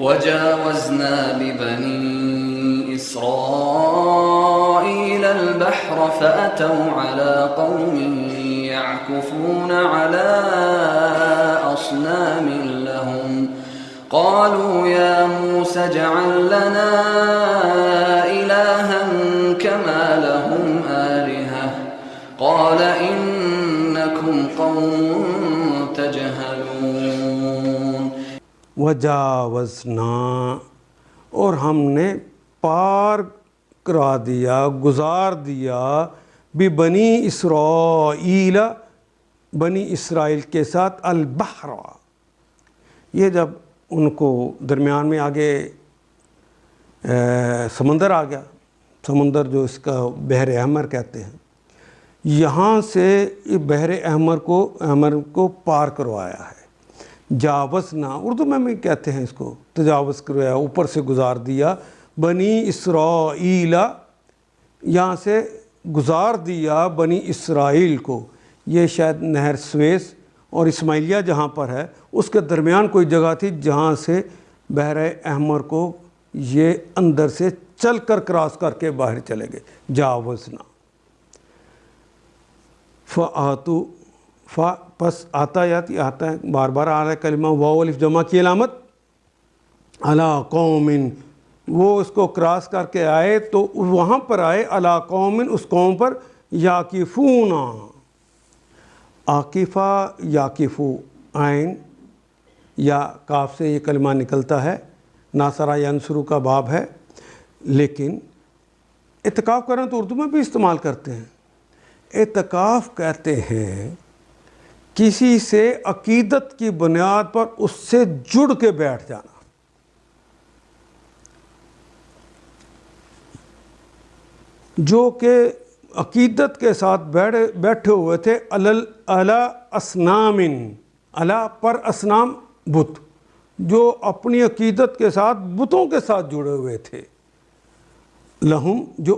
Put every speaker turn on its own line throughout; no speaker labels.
وجاوزنا ببني إسرائيل البحر فأتوا على قوم يعكفون على أصنام لهم قالوا يا موسى اجعل لنا إلها كما لهم آلهة قال إنكم قوم تجهلون
وجاوزنا، اور ہم نے پار کرا دیا، گزار دیا، بنی اسرائیل، بنی اسرائیل کے ساتھ البحر، یہ جب ان کو درمیان میں آگے سمندر آ گیا، سمندر جو اس کا بحر احمر کہتے ہیں، یہاں سے بحر احمر کو پار کروایا ہے۔ جاوزنا اردو میں کہتے ہیں اس کو تجاوز کروایا، اوپر سے گزار دیا، بنی اسرائیل، یہاں سے گزار دیا بنی اسرائیل کو۔ یہ شاید نہر سویس اور اسماعیلیہ جہاں پر ہے اس کے درمیان کوئی جگہ تھی جہاں سے بحر احمر کو یہ اندر سے چل کر کراس کر کے باہر چلے گئے۔ جاوزنا فآتو، پس آتا ہے، بار بار آ رہا ہے کلمہ واو الف جمع کی علامت، علی قوم، وہ اس کو کراس کر کے آئے تو وہاں پر آئے علی قوم، اس قوم پر، یاکفون، عاکفہ یاکفو، عین یا کاف سے یہ کلمہ نکلتا ہے، ناصرہ ینصرو کا باب ہے، لیکن اعتکاف کرنا تو اردو میں بھی استعمال کرتے ہیں۔ اعتکاف کہتے ہیں کسی سے عقیدت کی بنیاد پر اس سے جڑ کے بیٹھ جانا۔ جو کہ عقیدت کے ساتھ بیٹھے ہوئے تھے، علی اصنام، علی پر اسنام، بت، جو اپنی عقیدت کے ساتھ بتوں کے ساتھ جڑے ہوئے تھے، لہم، جو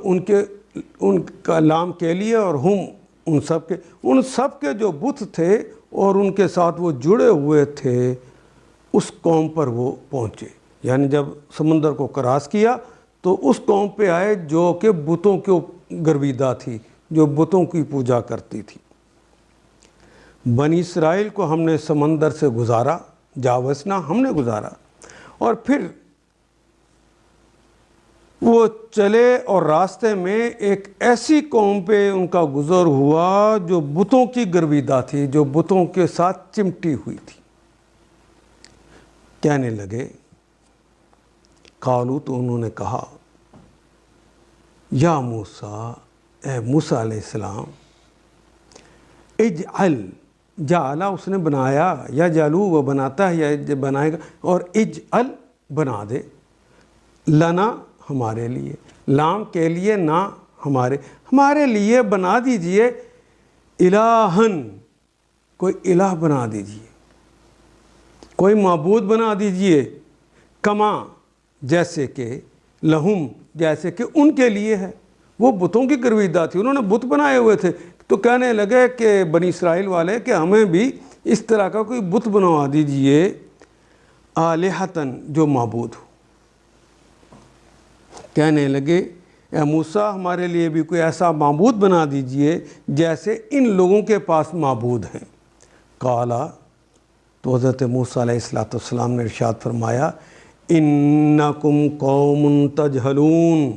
ان کا لام کے لیے، اور ہم، ان سب کے جو بت تھے اور ان کے ساتھ وہ جڑے ہوئے تھے، اس قوم پر وہ پہنچے۔ یعنی جب سمندر کو کراس کیا تو اس قوم پہ آئے جو کہ بتوں کے گرویدہ تھی، جو بتوں کی پوجا کرتی تھی۔ بنی اسرائیل کو ہم نے سمندر سے گزارا، جاوزنا، ہم نے گزارا، اور پھر وہ چلے اور راستے میں ایک ایسی قوم پہ ان کا گزر ہوا جو بتوں کی گرویدہ تھی، جو بتوں کے ساتھ چمٹی ہوئی تھی۔ کہنے لگے، قالو، تو انہوں نے کہا، یا موسیٰ، اے موسیٰ علیہ السلام، اجعل، جعلہ اس نے بنایا، یا جعلو وہ بناتا ہے یا بنائے گا، اور اجعل بنا دے، لنا ہمارے لیے، لام کے لیے، نہ ہمارے لیے بنا دیجئے، الہن، کوئی الہ بنا دیجئے، کوئی معبود بنا دیجئے، کما، جیسے کہ، لہم، جیسے کہ ان کے لیے ہے۔ وہ بتوں کی گرویدہ تھی، انہوں نے بت بنائے ہوئے تھے، تو کہنے لگے کہ بنی اسرائیل والے کہ ہمیں بھی اس طرح کا کوئی بت بنوا دیجئے، آلہتن، جو معبود ہو۔ کہنے لگے، اے موسیٰ، ہمارے لیے بھی کوئی ایسا معبود بنا دیجئے جیسے ان لوگوں کے پاس معبود ہیں۔ قالا، تو حضرت موسیٰ علیہ السلام نے ارشاد فرمایا، انکم قوم تجہلون،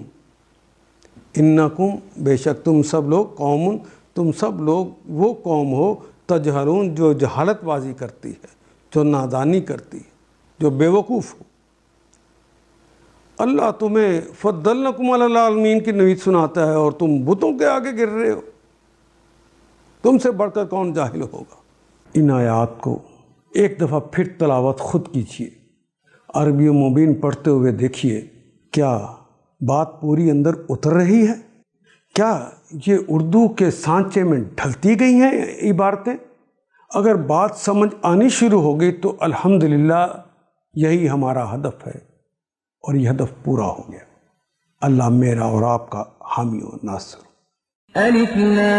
انکم، بے شک تم سب لوگ، قوم، تم سب لوگ وہ قوم ہو، تجہلون، جو جہالت بازی کرتی ہے، جو نادانی کرتی ہے، جو بیوقوف ہو۔ اللہ تمہیں فضلنکم علی العالمین کی نوید سناتا ہے اور تم بتوں کے آگے گر رہے ہو، تم سے بڑھ کر کون جاہل ہوگا۔ ان آیات کو ایک دفعہ پھر تلاوت خود کیجیے، عربی مبین پڑھتے ہوئے دیکھیے، کیا بات پوری اندر اتر رہی ہے؟ کیا یہ اردو کے سانچے میں ڈھلتی گئی ہیں عبارتیں؟ اگر بات سمجھ آنی شروع ہو گئی تو الحمدللہ یہی ہمارا ہدف ہے، اور یہ ہدف پورا ہو گیا۔ اللہ میرا اور آپ کا حامی و ناصر۔
الف لام